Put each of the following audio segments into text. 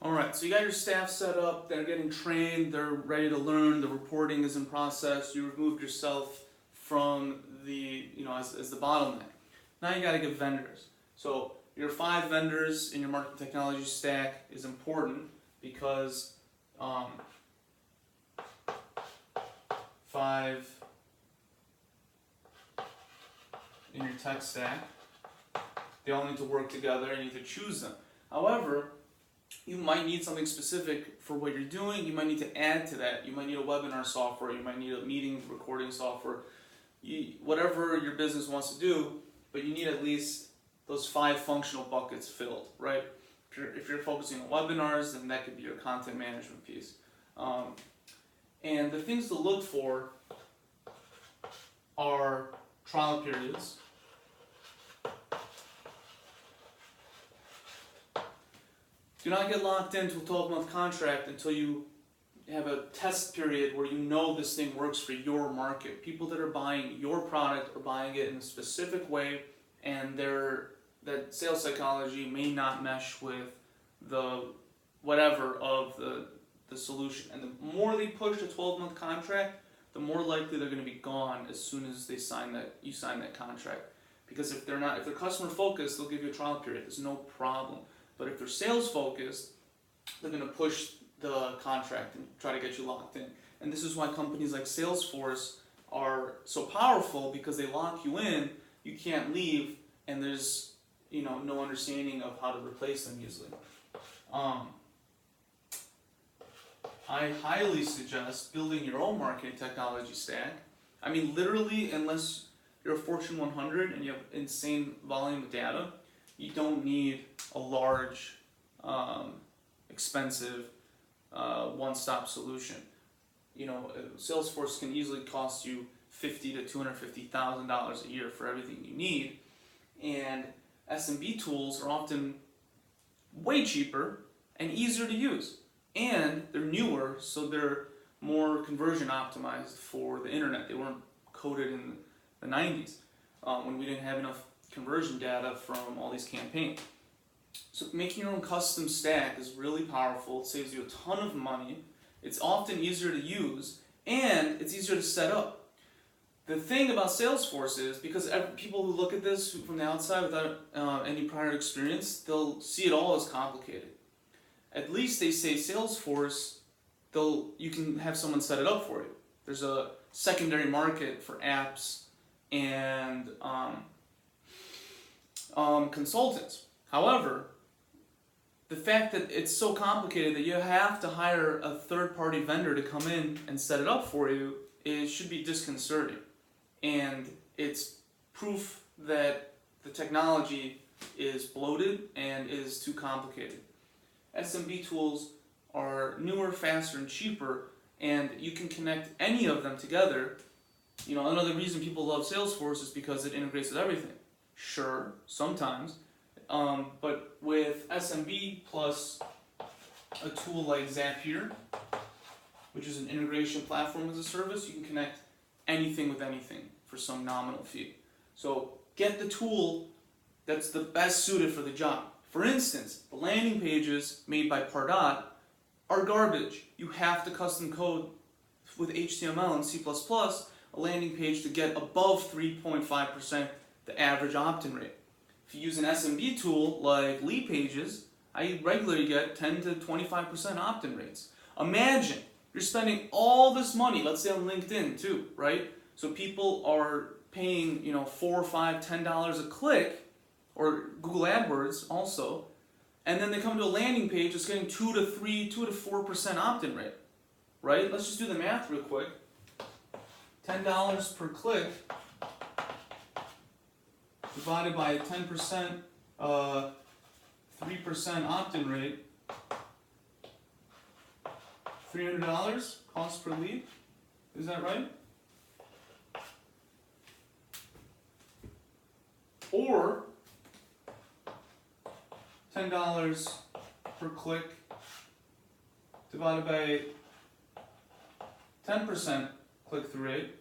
Alright, so you got your staff set up, they're getting trained, they're ready to learn, the reporting is in process, you removed yourself from the, as the bottleneck. Now you gotta get vendors. So your 5 vendors in your marketing technology stack is important because 5 in your tech stack, they all need to work together, you need to choose them. However, you might need something specific for what you're doing. You might need to add to that. You might need a webinar software. You might need a meeting recording software. Whatever your business wants to do, but you need at least those 5 functional buckets filled, right? If you're focusing on webinars, then that could be your content management piece. And the things to look for are trial periods. Do not get locked into a 12-month contract until you have a test period where you know this thing works for your market. People that are buying your product are buying it in a specific way, and that sales psychology may not mesh with the whatever of the solution. And the more they push a 12-month contract, the more likely they're going to be gone as soon as you sign that contract. Because if they're customer focused, they'll give you a trial period. There's no problem. But if they're sales focused, they're going to push the contract and try to get you locked in. And this is why companies like Salesforce are so powerful, because they lock you in, you can't leave, and there's no understanding of how to replace them easily. I highly suggest building your own marketing technology stack. I mean, literally, unless you're a Fortune 100 and you have insane volume of data, you don't need a large, expensive, one-stop solution. Salesforce can easily cost you $50,000 to $250,000 a year for everything you need, and SMB tools are often way cheaper and easier to use, and they're newer, so they're more conversion optimized for the internet. They weren't coded in the 90s when we didn't have enough conversion data from all these campaigns. So making your own custom stack is really powerful. It saves you a ton of money. It's often easier to use, and it's easier to set up. The thing about Salesforce is, because people who look at this from the outside without any prior experience, they'll see it all as complicated. At least they say Salesforce, you can have someone set it up for you. There's a secondary market for apps and consultants. However, the fact that it's so complicated that you have to hire a third-party vendor to come in and set it up for you should be disconcerting. And it's proof that the technology is bloated and is too complicated. SMB tools are newer, faster, and cheaper, and you can connect any of them together. Another reason people love Salesforce is because it integrates with everything. Sure, sometimes, but with SMB plus a tool like Zapier, which is an integration platform as a service, you can connect anything with anything for some nominal fee. So get the tool that's the best suited for the job. For instance, the landing pages made by Pardot are garbage. You have to custom code with HTML and C++ a landing page to get above 3.5% the average opt-in rate. If you use an SMB tool like Lead Pages, I regularly get 10 to 25% opt-in rates. Imagine you're spending all this money, let's say on LinkedIn too, right? So people are paying, $4, $5, $10 a click, or Google AdWords also, and then they come to a landing page that's getting 2 to 4% opt-in rate, right? Let's just do the math real quick. $10 per click divided by 10%, 3% opt-in rate, $300 cost per lead. Is that right? Or $10 per click divided by 10% click-through rate.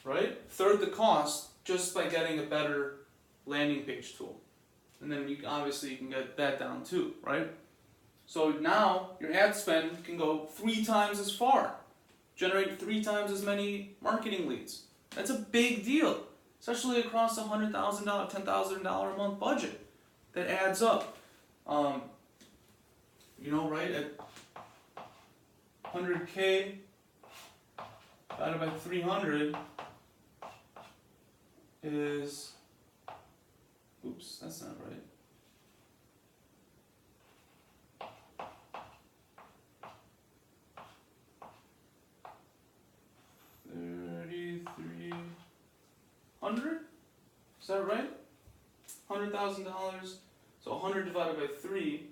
Right? Third the cost just by getting a better landing page tool. And then obviously you can get that down too, right? So now your ad spend can go 3 times as far, generate 3 times as many marketing leads. That's a big deal, especially across a $100,000, $10,000 a month budget. That adds up. Right at 100K divided by 300 is, oops, that's not right. $3,300? Is that right? $100,000. So 100 divided by 3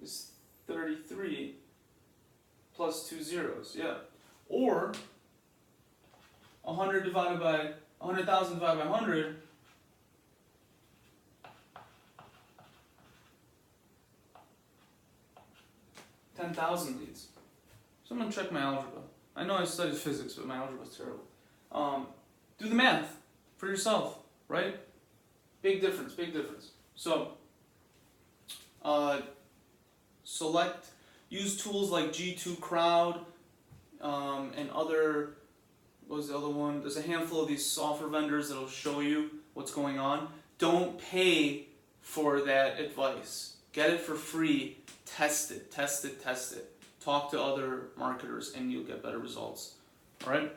is 33 plus 2 zeros. Yeah. Or 100,000 divided by 100. 10,000 leads. So I'm gonna check my algebra. I know I studied physics, but my algebra is terrible. Do the math for yourself, right? Big difference, big difference. So, use tools like G2 Crowd, and other, what was the other one? There's a handful of these software vendors that'll show you what's going on. Don't pay for that advice. Get it for free. Test it. Talk to other marketers and you'll get better results. All right?